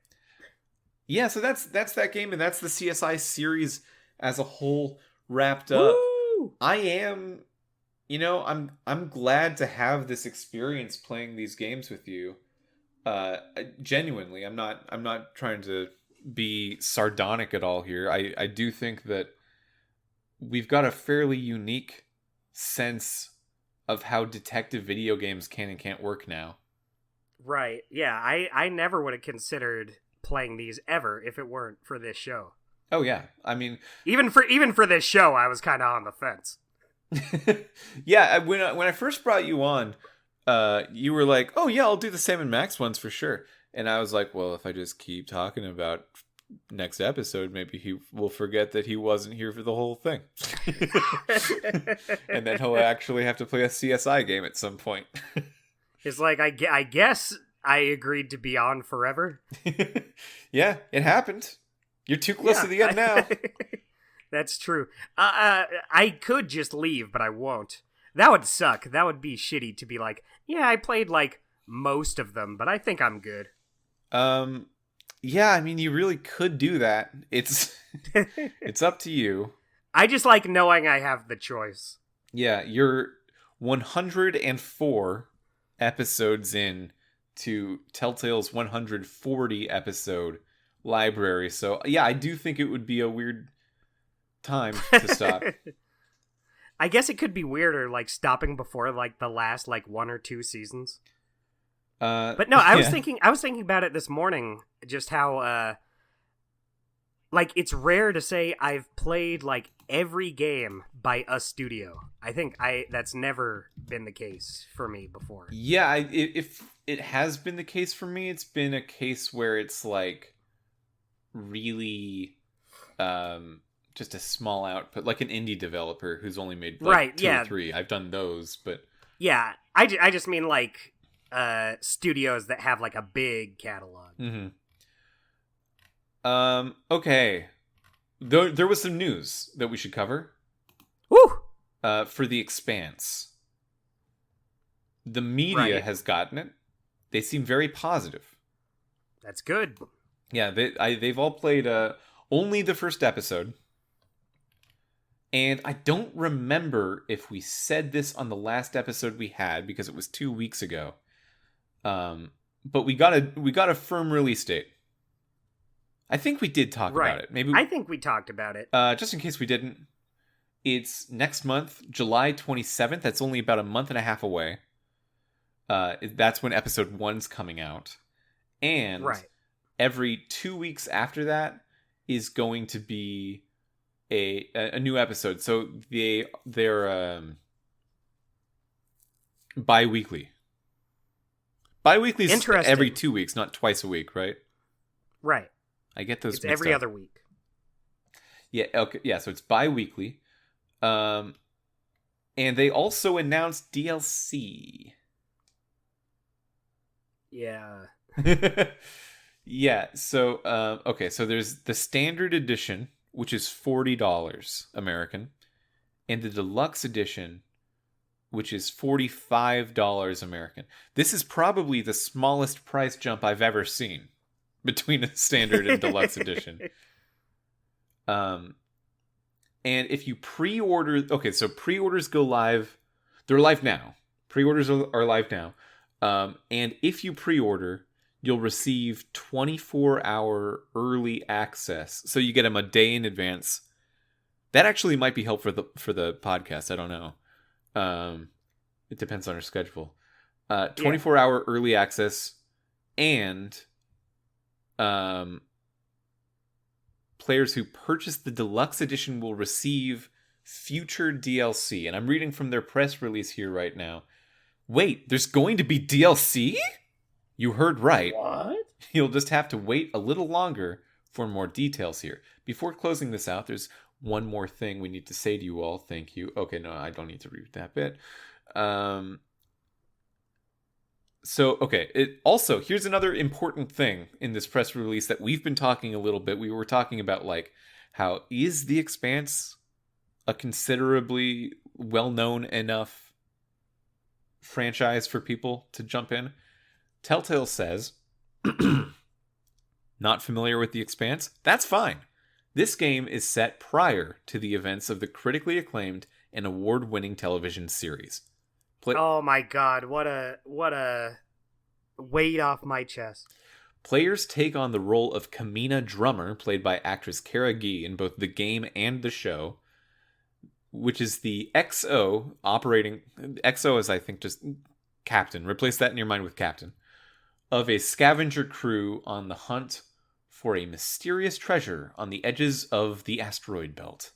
Yeah, so that's that game, and that's the CSI series as a whole wrapped up. Woo! I am, I'm glad to have this experience playing these games with you. Genuinely, I'm not trying to be sardonic at all here. I do think that we've got a fairly unique sense of how detective video games can and can't work now. Right. Yeah, I never would have considered playing these ever if it weren't for this show. Oh yeah. I mean, even for this show, I was kind of on the fence. Yeah, when I first brought you on, you were like, "Oh yeah, I'll do the Sam and Max ones for sure." And I was like, "Well, if I just keep talking about next episode, maybe he will forget that he wasn't here for the whole thing." And then he'll actually have to play a CSI game at some point. It's like, I guess I agreed to be on forever. Yeah, it happened. You're too close to the end now. That's true. I could just leave, but I won't. That would suck. That would be shitty to be like, yeah, I played like most of them, but I think I'm good. Yeah, I mean, you really could do that. It's up to you. I just like knowing I have the choice. Yeah, you're 104 episodes in to Telltale's 140 episode library. So, yeah, I do think it would be a weird time to stop. I guess it could be weirder, like stopping before like the last like 1 or 2 seasons. But no, I was thinking about it this morning, just how like it's rare to say I've played like every game by a studio. I think that's never been the case for me before. Yeah, if it has been the case for me, it's been a case where it's like really just a small output, like an indie developer who's only made like 2 or 3. I've done those, but yeah, I just mean like studios that have like a big catalog. Mm-hmm. Okay. There was some news that we should cover. Woo! For The Expanse. The media has gotten it. They seem very positive. That's good. Yeah, they've all played only the first episode. And I don't remember if we said this on the last episode we had, because it was 2 weeks ago. But we got a firm release date. I think we did talk about it. Maybe I think we talked about it. Just in case we didn't, it's next month, July 27th. That's only about a month and a half away. That's when episode 1's coming out. And Right. every 2 weeks after that is going to be a new episode. So they're bi-weekly. Bi-weekly is Interesting. every 2 weeks, not twice a week, right? Right. I get those It's mixed every up. other week. Yeah, okay, yeah, so it's bi-weekly. And they also announced DLC. Yeah. Yeah, so okay, so there's the standard edition, which is $40 American, and the deluxe edition, which is $45 American. This is probably the smallest price jump I've ever seen between a standard and deluxe edition. And if you pre-order, okay, so pre-orders go live. They're live now. Pre-orders are live now. And if you pre-order, you'll receive 24-hour early access. So you get them a day in advance. That actually might be helpful for the podcast. I don't know. It depends on our schedule. 24-hour early access, and players who purchase the deluxe edition will receive future DLC. And I'm reading from their press release here right now. Wait, there's going to be DLC? You heard right. What? You'll just have to wait a little longer for more details here. Before closing this out, there's one more thing we need to say to you all. Thank you. Okay, no, I don't need to read that bit. So, okay. Also, here's another important thing in this press release that we've been talking a little bit. We were talking about, like, how is The Expanse a considerably well-known enough franchise for people to jump in? Telltale says, not familiar with The Expanse? That's fine. This game is set prior to the events of the critically acclaimed and award-winning television series. Oh my god, what a weight off my chest. Players take on the role of Kamina Drummer, played by actress Kara Gee in both the game and the show, which is the XO operating... XO is, I think, just captain. Replace that in your mind with captain. Of a scavenger crew on the hunt for a mysterious treasure on the edges of the asteroid belt.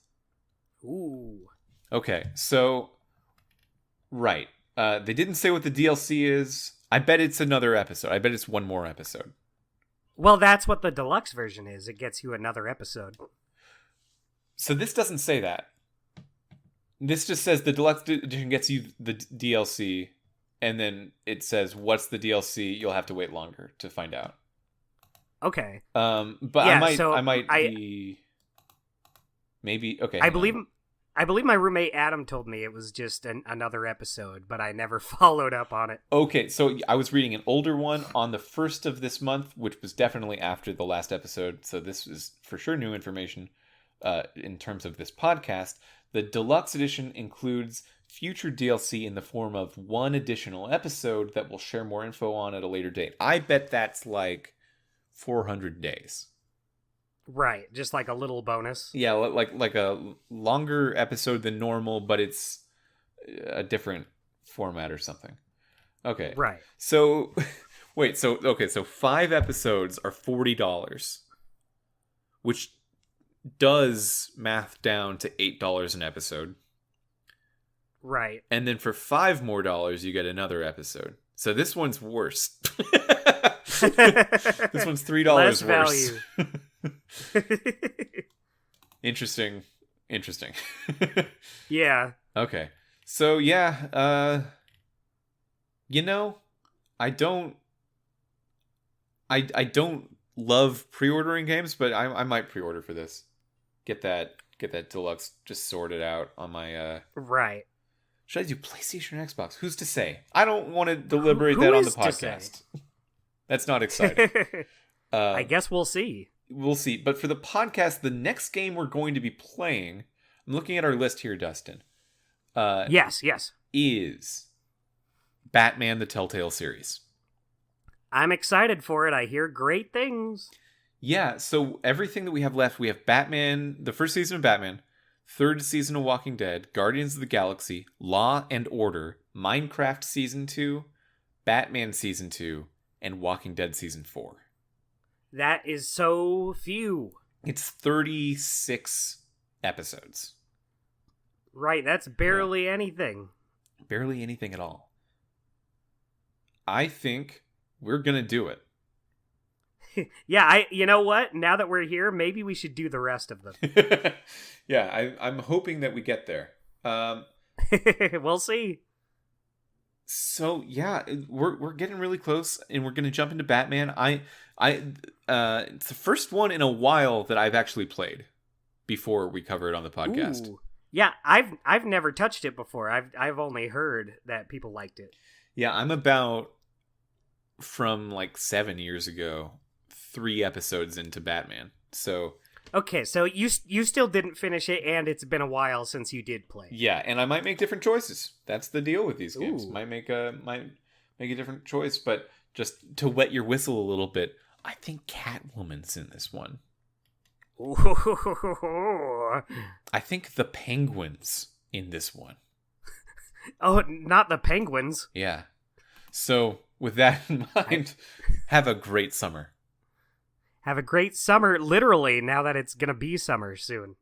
Ooh. Okay, so... Right. They didn't say what the DLC is. I bet it's another episode. I bet it's one more episode. Well, that's what the deluxe version is. It gets you another episode. So this doesn't say that. This just says the deluxe edition gets you the DLC, and then it says, what's the DLC? You'll have to wait longer to find out. Okay. But yeah, I might be... Maybe... Okay. I believe my roommate Adam told me it was just another episode, but I never followed up on it. Okay, so I was reading an older one on the 1st of this month, which was definitely after the last episode, so this is for sure new information in terms of this podcast. The deluxe edition includes future DLC in the form of one additional episode that we'll share more info on at a later date. I bet that's like 400 days. Right, just like a little bonus. Yeah, like a longer episode than normal, but it's a different format or something. Okay. Right. So, wait, so 5 episodes are $40, which does math down to $8 an episode. Right. And then for $5 more, you get another episode. So this one's worse. This one's $3 Less worse. value. Interesting. Yeah. Okay. So yeah, I don't love pre-ordering games, but I might pre-order for this. Get that deluxe just sorted out on my Right. Should I do PlayStation or Xbox? Who's to say? I don't want to deliberate Who that on the is to podcast. That's not exciting. I guess we'll see. We'll see. But for the podcast, the next game we're going to be playing, I'm looking at our list here, Dustin. Yes. Is Batman the Telltale series. I'm excited for it. I hear great things. Yeah, so everything that we have left, we have Batman, the first season of Batman, third season of Walking Dead, Guardians of the Galaxy, Law and Order, Minecraft Season 2, Batman Season 2, and Walking Dead Season 4. That is so few. It's 36 episodes. Right, that's barely anything. Barely anything at all. I think we're going to do it. Yeah, you know what? Now that we're here, maybe we should do the rest of them. Yeah, I'm hoping that we get there. We'll see. So yeah, we're getting really close, and we're gonna jump into Batman. It's the first one in a while that I've actually played before we cover it on the podcast. Ooh. Yeah, I've never touched it before. I've only heard that people liked it. Yeah, I'm about from like 7 years ago, 3 episodes into Batman. So okay, so you still didn't finish it, and it's been a while since you did play. yeah, and I might make different choices. That's the deal with these games. Ooh. Might make a different choice, but just to wet your whistle a little bit, I think Catwoman's in this one. Ooh. I think the Penguin's in this one. Oh, not the Penguins. Yeah. So with that in mind, have a great summer. Have a great summer, literally, now that it's gonna be summer soon.